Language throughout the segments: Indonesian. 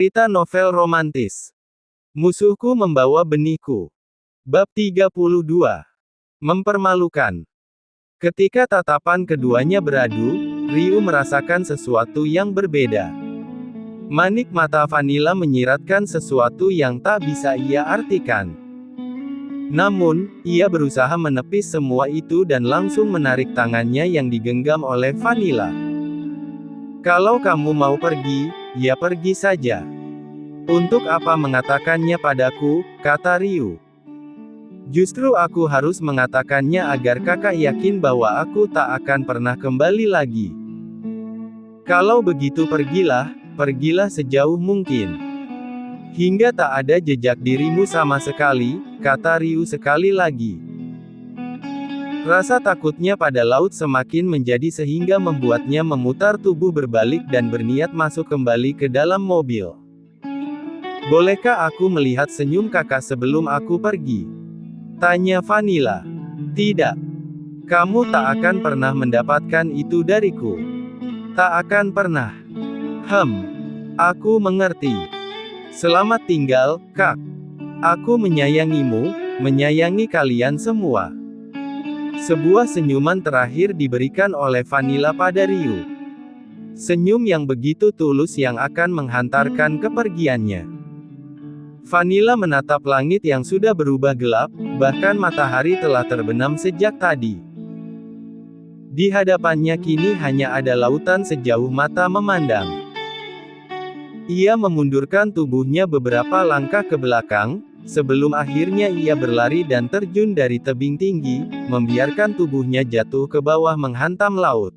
Cerita novel romantis. Musuhku membawa benihku. Bab 32. Mempermalukan. Ketika tatapan keduanya beradu, Ryu merasakan sesuatu yang berbeda. Manik mata Vanilla menyiratkan sesuatu yang tak bisa ia artikan. Namun, ia berusaha menepis semua itu dan langsung menarik tangannya yang digenggam oleh Vanilla. Kalau kamu mau pergi, ya pergi saja. Untuk apa mengatakannya padaku, kata Ryu. Justru aku harus mengatakannya agar kakak yakin bahwa aku tak akan pernah kembali lagi. Kalau begitu pergilah sejauh mungkin. Hingga tak ada jejak dirimu sama sekali, kata Ryu sekali lagi. Rasa takutnya pada laut semakin menjadi sehingga membuatnya memutar tubuh berbalik dan berniat masuk kembali ke dalam mobil. Bolehkah aku melihat senyum kakak sebelum aku pergi? Tanya Vanilla. Tidak. Kamu tak akan pernah mendapatkan itu dariku. Tak akan pernah. Aku mengerti. Selamat tinggal, Kak. Aku menyayangimu, menyayangi kalian semua. Sebuah senyuman terakhir diberikan oleh Vanilla pada Ryu. Senyum yang begitu tulus yang akan menghantarkan kepergiannya. Vanilla menatap langit yang sudah berubah gelap, bahkan matahari telah terbenam sejak tadi. Di hadapannya kini hanya ada lautan sejauh mata memandang. Ia memundurkan tubuhnya beberapa langkah ke belakang, sebelum akhirnya ia berlari dan terjun dari tebing tinggi, membiarkan tubuhnya jatuh ke bawah menghantam laut.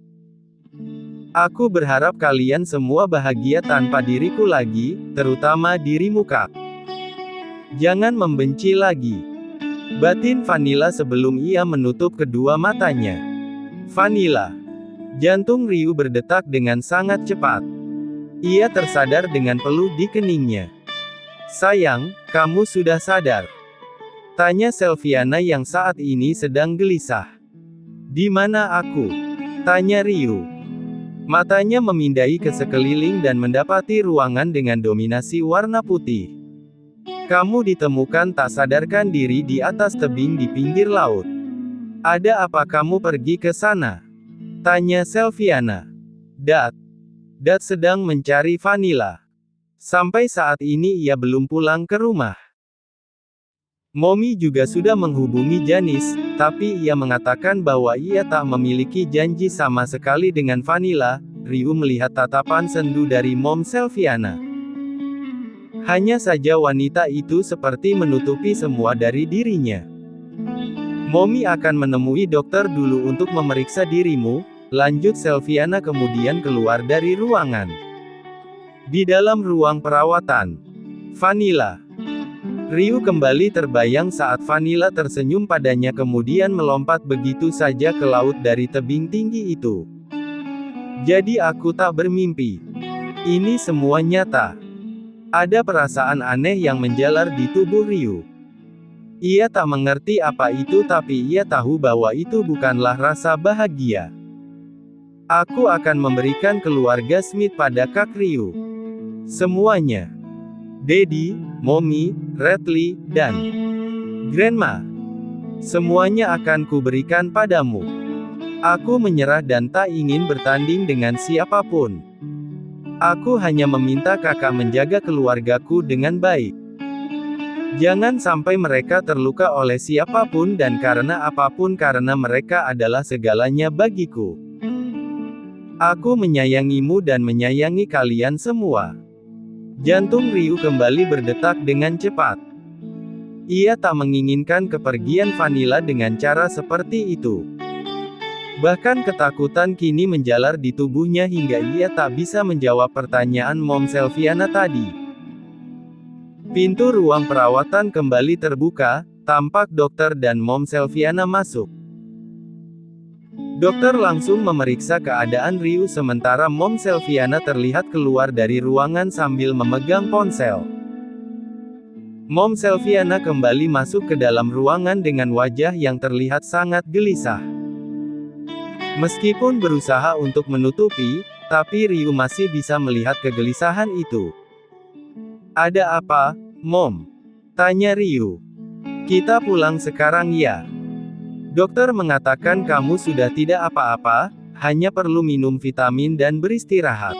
Aku berharap kalian semua bahagia tanpa diriku lagi, terutama dirimu Kak. Jangan membenci lagi. Batin Vanilla sebelum ia menutup kedua matanya. Vanilla. Jantung Ryu berdetak dengan sangat cepat. Ia tersadar dengan peluh di keningnya. Sayang, kamu sudah sadar? Tanya Selviana yang saat ini sedang gelisah. Di mana aku? Tanya Ryu. Matanya memindai ke sekeliling dan mendapati ruangan dengan dominasi warna putih. Kamu ditemukan tak sadarkan diri di atas tebing di pinggir laut. Ada apa kamu pergi ke sana? Tanya Selviana. Dad sedang mencari Vanilla. Sampai saat ini ia belum pulang ke rumah. Mommy juga sudah menghubungi Janice, tapi ia mengatakan bahwa ia tak memiliki janji sama sekali dengan Vanilla. Ryu melihat tatapan sendu dari Mom Selviana. Hanya saja wanita itu seperti menutupi semua dari dirinya. Mommy akan menemui dokter dulu untuk memeriksa dirimu, lanjut Selviana kemudian keluar dari ruangan. Di dalam ruang perawatan, Vanilla. Ryu kembali terbayang saat Vanilla tersenyum padanya kemudian melompat begitu saja ke laut dari tebing tinggi itu. Jadi aku tak bermimpi. Ini semua nyata. Ada perasaan aneh yang menjalar di tubuh Ryu. Ia tak mengerti apa itu tapi ia tahu bahwa itu bukanlah rasa bahagia. Aku akan memberikan keluarga Smith pada Kak Ryu. Semuanya. Daddy, Mommy, Redley, dan Grandma. Semuanya akan kuberikan padamu. Aku menyerah dan tak ingin bertanding dengan siapapun. Aku hanya meminta kakak menjaga keluargaku dengan baik. Jangan sampai mereka terluka oleh siapapun dan karena apapun karena mereka adalah segalanya bagiku. Aku menyayangimu dan menyayangi kalian semua. Jantung Ryu kembali berdetak dengan cepat. Ia tak menginginkan kepergian Vanilla dengan cara seperti itu. Bahkan ketakutan kini menjalar di tubuhnya hingga ia tak bisa menjawab pertanyaan Mom Selviana tadi. Pintu ruang perawatan kembali terbuka, tampak dokter dan Mom Selviana masuk. Dokter langsung memeriksa keadaan Ryu sementara Mom Selviana terlihat keluar dari ruangan sambil memegang ponsel. Mom Selviana kembali masuk ke dalam ruangan dengan wajah yang terlihat sangat gelisah. Meskipun berusaha untuk menutupi, tapi Ryu masih bisa melihat kegelisahan itu. Ada apa, Mom? Tanya Ryu. Kita pulang sekarang ya. Dokter mengatakan kamu sudah tidak apa-apa, hanya perlu minum vitamin dan beristirahat.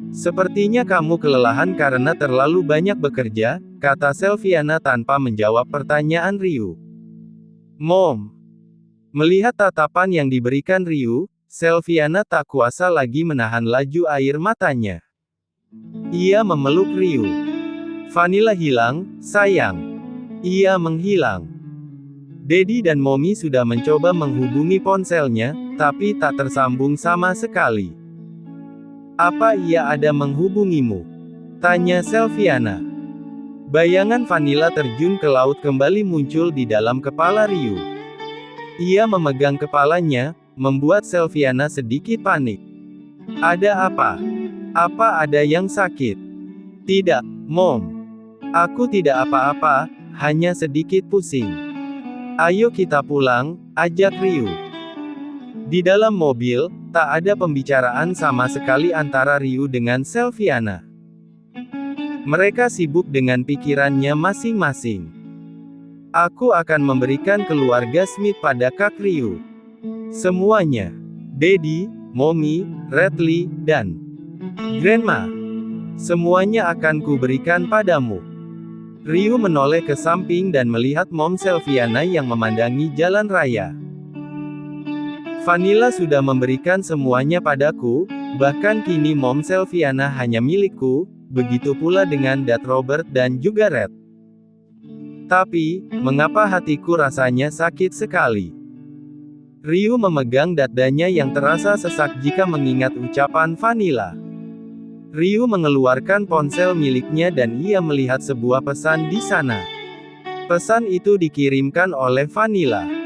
Sepertinya kamu kelelahan karena terlalu banyak bekerja, kata Selviana tanpa menjawab pertanyaan Ryu. Mom. Melihat tatapan yang diberikan Ryu, Selviana tak kuasa lagi menahan laju air matanya. Ia memeluk Ryu. Vanilla hilang, sayang. Ia menghilang. Daddy dan Mommy sudah mencoba menghubungi ponselnya, tapi tak tersambung sama sekali. Apa ia ada menghubungimu? Tanya Selviana. Bayangan Vanilla terjun ke laut kembali muncul di dalam kepala Ryu. Ia memegang kepalanya, membuat Selviana sedikit panik. Ada apa? Apa ada yang sakit? Tidak, Mom. Aku tidak apa-apa, hanya sedikit pusing. Ayo kita pulang, ajak Ryu. Di dalam mobil, tak ada pembicaraan sama sekali antara Ryu dengan Selviana. Mereka sibuk dengan pikirannya masing-masing. Aku akan memberikan keluarga Smith pada Kak Ryu. Semuanya. Daddy, Mommy, Redley, dan Grandma. Semuanya akan kuberikan padamu. Ryu menoleh ke samping dan melihat Mom Selviana yang memandangi jalan raya. Vanilla sudah memberikan semuanya padaku, bahkan kini Mom Selviana hanya milikku, begitu pula dengan Dad Robert dan juga Red. Tapi, mengapa hatiku rasanya sakit sekali? Ryu memegang dadanya yang terasa sesak jika mengingat ucapan Vanilla. Ryu mengeluarkan ponsel miliknya dan ia melihat sebuah pesan di sana. Pesan itu dikirimkan oleh Vanilla.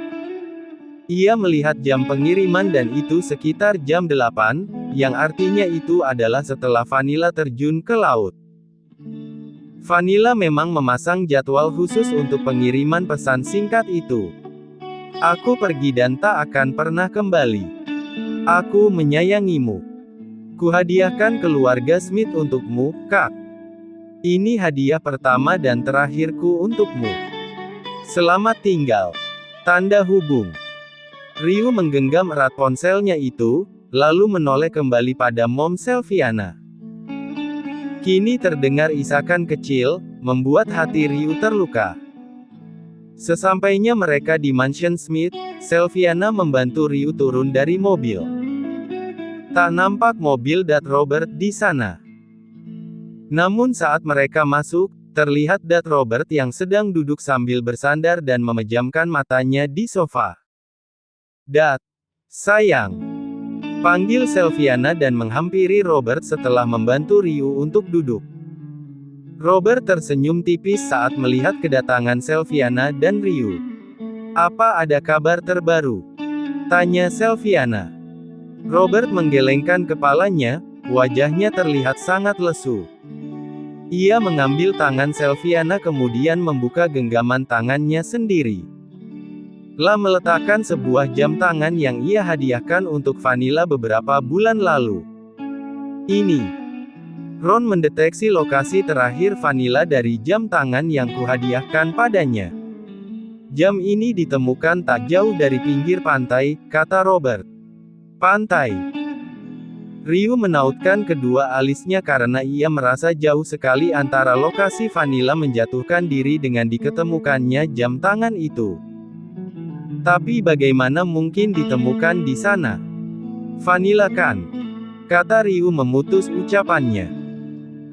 Ia melihat jam pengiriman dan itu sekitar jam 8, yang artinya itu adalah setelah Vanilla terjun ke laut. Vanilla memang memasang jadwal khusus untuk pengiriman pesan singkat itu. Aku pergi dan tak akan pernah kembali. Aku menyayangimu. Kuhadiahkan keluarga Smith untukmu, Kak. Ini hadiah pertama dan terakhirku untukmu. Selamat tinggal. Tanda hubung. Ryu menggenggam erat ponselnya itu, lalu menoleh kembali pada Mom Selviana. Kini terdengar isakan kecil, membuat hati Ryu terluka. Sesampainya mereka di Mansion Smith, Selviana membantu Ryu turun dari mobil. Tak nampak mobil Dad Robert di sana. Namun saat mereka masuk, terlihat Dad Robert yang sedang duduk sambil bersandar dan memejamkan matanya di sofa. Dad, sayang. Panggil Selviana dan menghampiri Robert setelah membantu Ryu untuk duduk. Robert tersenyum tipis saat melihat kedatangan Selviana dan Ryu. Apa ada kabar terbaru? Tanya Selviana. Robert menggelengkan kepalanya, wajahnya terlihat sangat lesu. Ia mengambil tangan Selviana kemudian membuka genggaman tangannya sendiri. Meletakkan sebuah jam tangan yang ia hadiahkan untuk Vanilla beberapa bulan lalu. Ini. Ron mendeteksi lokasi terakhir Vanilla dari jam tangan yang kuhadiahkan padanya. Jam ini ditemukan tak jauh dari pinggir pantai, kata Robert. Pantai. Ryu menautkan kedua alisnya karena ia merasa jauh sekali antara lokasi Vanilla menjatuhkan diri dengan diketemukannya jam tangan itu. Tapi bagaimana mungkin ditemukan di sana? Vanilla kan? Kata Ryu memutus ucapannya.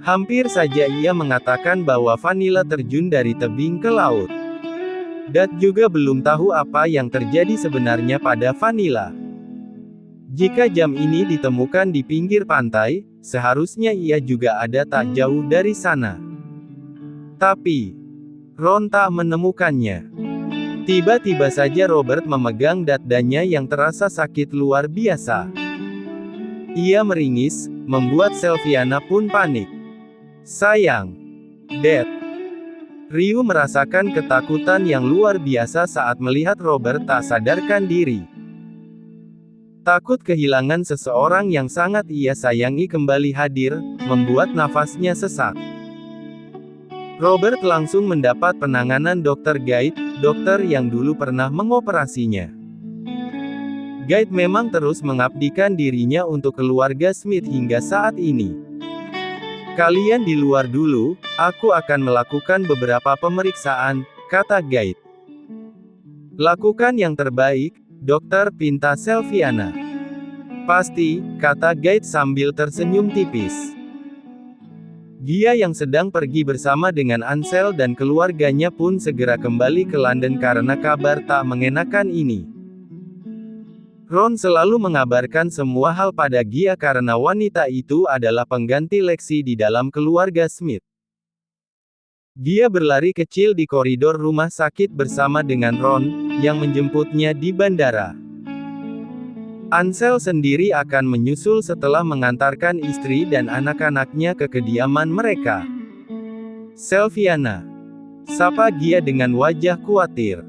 Hampir saja ia mengatakan bahwa Vanilla terjun dari tebing ke laut. Dad juga belum tahu apa yang terjadi sebenarnya pada Vanilla. Jika jam ini ditemukan di pinggir pantai, seharusnya ia juga ada tak jauh dari sana. Tapi, Ron tak menemukannya. Tiba-tiba saja Robert memegang dadanya yang terasa sakit luar biasa. Ia meringis, membuat Selviana pun panik. Sayang. Dad. Ryu merasakan ketakutan yang luar biasa saat melihat Robert tak sadarkan diri. Takut kehilangan seseorang yang sangat ia sayangi kembali hadir, membuat nafasnya sesak. Robert langsung mendapat penanganan Dr. Guide, dokter yang dulu pernah mengoperasinya. Guide memang terus mengabdikan dirinya untuk keluarga Smith hingga saat ini. Kalian di luar dulu, aku akan melakukan beberapa pemeriksaan, kata Guide. Lakukan yang terbaik, dokter, pinta Sylviana. Pasti, kata Guide sambil tersenyum tipis. Gia yang sedang pergi bersama dengan Ansel dan keluarganya pun segera kembali ke London karena kabar tak mengenakan ini. Ron selalu mengabarkan semua hal pada Gia karena wanita itu adalah pengganti Lexi di dalam keluarga Smith. Gia berlari kecil di koridor rumah sakit bersama dengan Ron, yang menjemputnya di bandara. Ansel sendiri akan menyusul setelah mengantarkan istri dan anak-anaknya ke kediaman mereka. Sylviana, sapa Gia dengan wajah khawatir.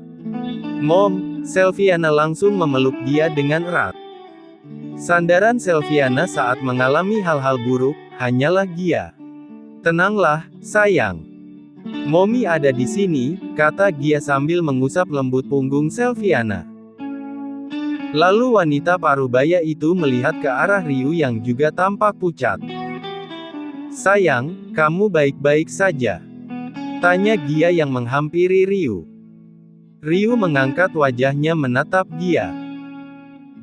Mom, Sylviana langsung memeluk Gia dengan erat. Sandaran Sylviana saat mengalami hal-hal buruk, hanyalah Gia. Tenanglah, sayang. Mommy ada di sini, kata Gia sambil mengusap lembut punggung Sylviana. Lalu wanita parubaya itu melihat ke arah Ryu yang juga tampak pucat. Sayang, kamu baik-baik saja? Tanya Gia yang menghampiri Ryu. Ryu mengangkat wajahnya menatap Gia.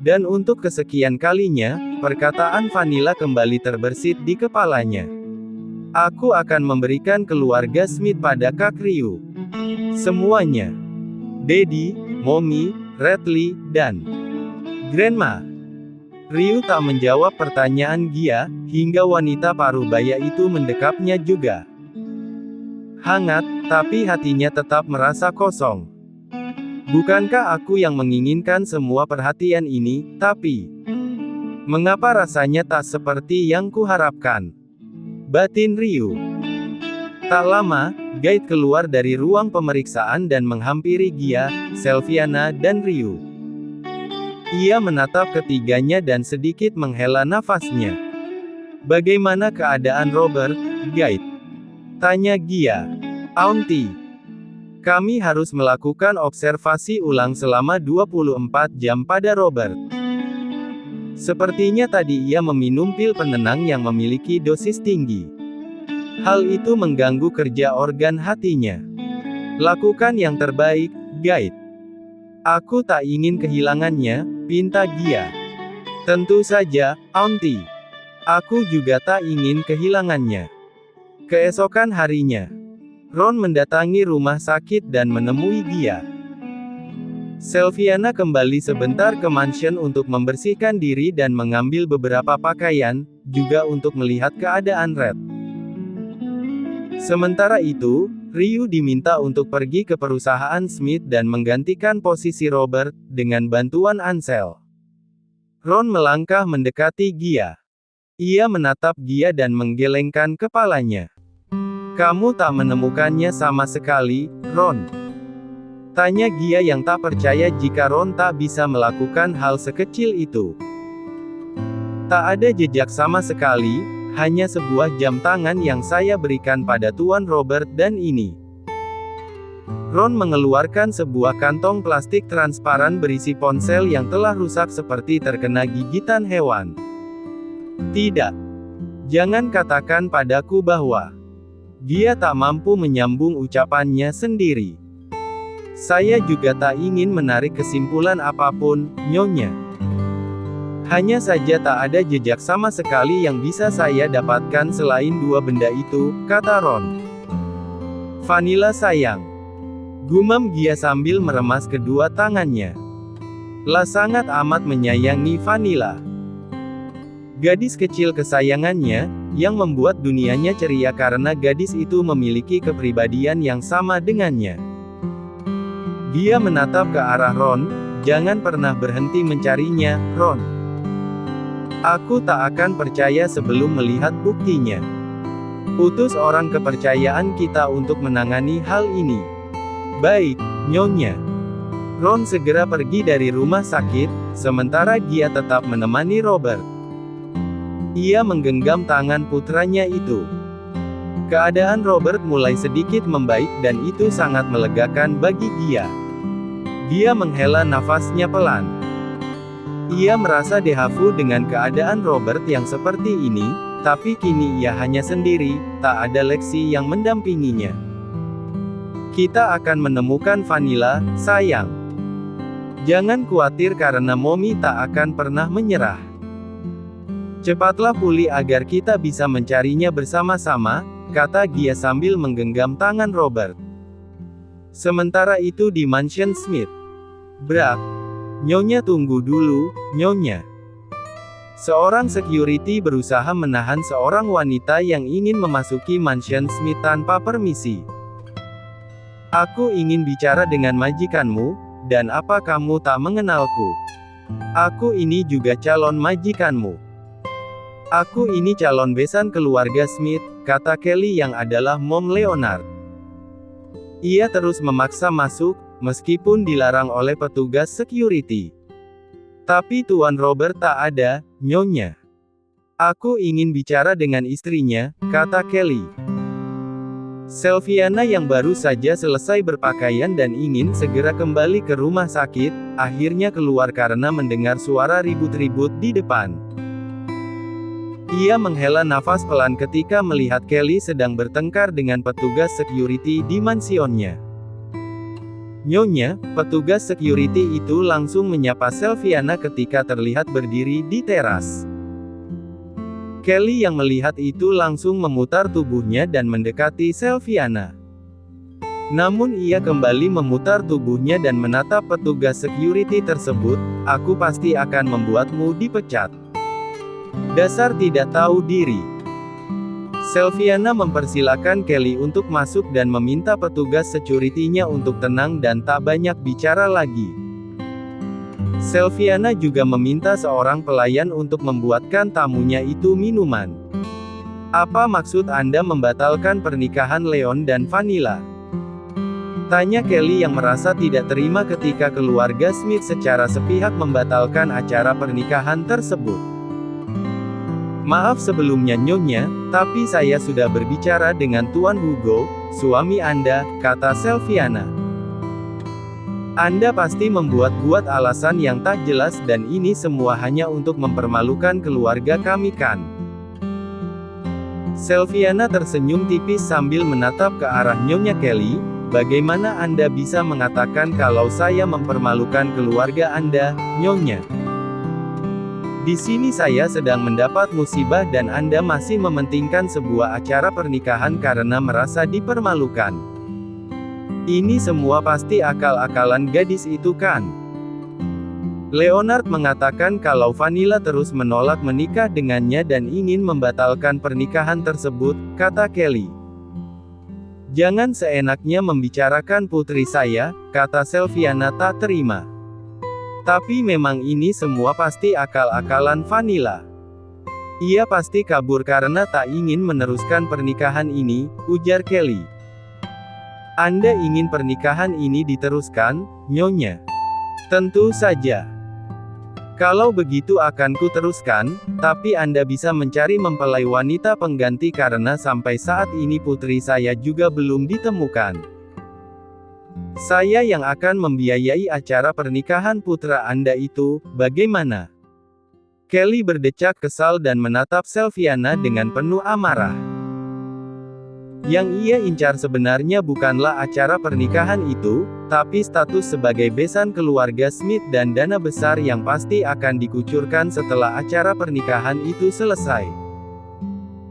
Dan untuk kesekian kalinya, perkataan Vanilla kembali terbersit di kepalanya. Aku akan memberikan keluarga Smith pada Kak Ryu. Semuanya. Daddy, Mommy, Redley, dan Grandma. Ryu tak menjawab pertanyaan Gia, hingga wanita parubaya itu mendekapnya juga. Hangat, tapi hatinya tetap merasa kosong. Bukankah aku yang menginginkan semua perhatian ini, tapi mengapa rasanya tak seperti yang kuharapkan? Batin Ryu. Tak lama, Guide keluar dari ruang pemeriksaan dan menghampiri Gia, Sylviana dan Ryu. Ia menatap ketiganya dan sedikit menghela nafasnya. Bagaimana keadaan Robert, Guide? Tanya Gia. Auntie. Kami harus melakukan observasi ulang selama 24 jam pada Robert. Sepertinya tadi ia meminum pil penenang yang memiliki dosis tinggi. Hal itu mengganggu kerja organ hatinya. Lakukan yang terbaik, Guide. Aku tak ingin kehilangannya, pinta Gia. Tentu saja, Auntie. Aku juga tak ingin kehilangannya. Keesokan harinya, Ron mendatangi rumah sakit dan menemui Gia. Sylviana kembali sebentar ke mansion untuk membersihkan diri dan mengambil beberapa pakaian, juga untuk melihat keadaan Red. Sementara itu, Ryu diminta untuk pergi ke perusahaan Smith dan menggantikan posisi Robert, dengan bantuan Ansel. Ron melangkah mendekati Gia. Ia menatap Gia dan menggelengkan kepalanya. Kamu tak menemukannya sama sekali, Ron? Tanya Gia yang tak percaya jika Ron tak bisa melakukan hal sekecil itu. Tak ada jejak sama sekali, hanya sebuah jam tangan yang saya berikan pada Tuan Robert dan ini. Ron mengeluarkan sebuah kantong plastik transparan berisi ponsel yang telah rusak seperti terkena gigitan hewan. Tidak. Jangan katakan padaku bahwa dia tak mampu menyambung ucapannya sendiri. Saya juga tak ingin menarik kesimpulan apapun, Nyonya. Hanya saja tak ada jejak sama sekali yang bisa saya dapatkan selain dua benda itu, kata Ron. Vanilla sayang. Gumam Gia sambil meremas kedua tangannya. La sangat amat menyayangi Vanilla. Gadis kecil kesayangannya, yang membuat dunianya ceria karena gadis itu memiliki kepribadian yang sama dengannya. Dia menatap ke arah Ron, jangan pernah berhenti mencarinya, Ron. Aku tak akan percaya sebelum melihat buktinya. Utus orang kepercayaan kita untuk menangani hal ini. Baik, Nyonya. Ron segera pergi dari rumah sakit, sementara Gia tetap menemani Robert. Ia menggenggam tangan putranya itu. Keadaan Robert mulai sedikit membaik dan itu sangat melegakan bagi dia. Dia menghela nafasnya pelan. Ia merasa dehafu dengan keadaan Robert yang seperti ini, tapi kini ia hanya sendiri, tak ada Lexi yang mendampinginya. Kita akan menemukan Vanilla, sayang. Jangan khawatir karena Mommy tak akan pernah menyerah. Cepatlah pulih agar kita bisa mencarinya bersama-sama, kata Gia sambil menggenggam tangan Robert. Sementara itu di Mansion Smith. Brak. Nyonya tunggu dulu, Nyonya. Seorang security berusaha menahan seorang wanita yang ingin memasuki Mansion Smith tanpa permisi. Aku ingin bicara dengan majikanmu, dan apa kamu tak mengenalku? Aku ini juga calon majikanmu. Aku ini calon besan keluarga Smith, kata Kelly yang adalah Mom Leonard. Ia terus memaksa masuk, meskipun dilarang oleh petugas security. Tapi Tuan Robert tak ada, Nyonya. Aku ingin bicara dengan istrinya, kata Kelly. Selviana yang baru saja selesai berpakaian dan ingin segera kembali ke rumah sakit, akhirnya keluar karena mendengar suara ribut-ribut di depan. Ia menghela nafas pelan ketika melihat Kelly sedang bertengkar dengan petugas security di mansionnya. Nyonya, petugas security itu langsung menyapa Selviana ketika terlihat berdiri di teras. Kelly yang melihat itu langsung memutar tubuhnya dan mendekati Selviana. Namun ia kembali memutar tubuhnya dan menatap petugas security tersebut, aku pasti akan membuatmu dipecat. Dasar tidak tahu diri. Selviana mempersilakan Kelly untuk masuk dan meminta petugas security-nya untuk tenang dan tak banyak bicara lagi. Selviana juga meminta seorang pelayan untuk membuatkan tamunya itu minuman. Apa maksud Anda membatalkan pernikahan Leon dan Vanilla? Tanya Kelly yang merasa tidak terima ketika keluarga Smith secara sepihak membatalkan acara pernikahan tersebut. Maaf sebelumnya Nyonya, tapi saya sudah berbicara dengan Tuan Hugo, suami Anda, kata Selviana. Anda pasti membuat-buat alasan yang tak jelas dan ini semua hanya untuk mempermalukan keluarga kami kan? Selviana tersenyum tipis sambil menatap ke arah Nyonya Kelly, bagaimana Anda bisa mengatakan kalau saya mempermalukan keluarga Anda, Nyonya? Di sini saya sedang mendapat musibah dan Anda masih mementingkan sebuah acara pernikahan karena merasa dipermalukan. Ini semua pasti akal-akalan gadis itu kan? Leonard mengatakan kalau Vanilla terus menolak menikah dengannya dan ingin membatalkan pernikahan tersebut, kata Kelly. Jangan seenaknya membicarakan putri saya, kata Selviana tak terima. Tapi memang ini semua pasti akal-akalan Vanilla. Ia pasti kabur karena tak ingin meneruskan pernikahan ini, ujar Kelly. Anda ingin pernikahan ini diteruskan, Nyonya? Tentu saja. Kalau begitu akan ku teruskan, tapi Anda bisa mencari mempelai wanita pengganti karena sampai saat ini putri saya juga belum ditemukan. Saya yang akan membiayai acara pernikahan putra Anda itu, bagaimana? Kelly berdecak kesal dan menatap Selviana dengan penuh amarah. Yang ia incar sebenarnya bukanlah acara pernikahan itu, tapi status sebagai besan keluarga Smith dan dana besar yang pasti akan dikucurkan setelah acara pernikahan itu selesai.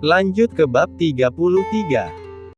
Lanjut ke bab 33.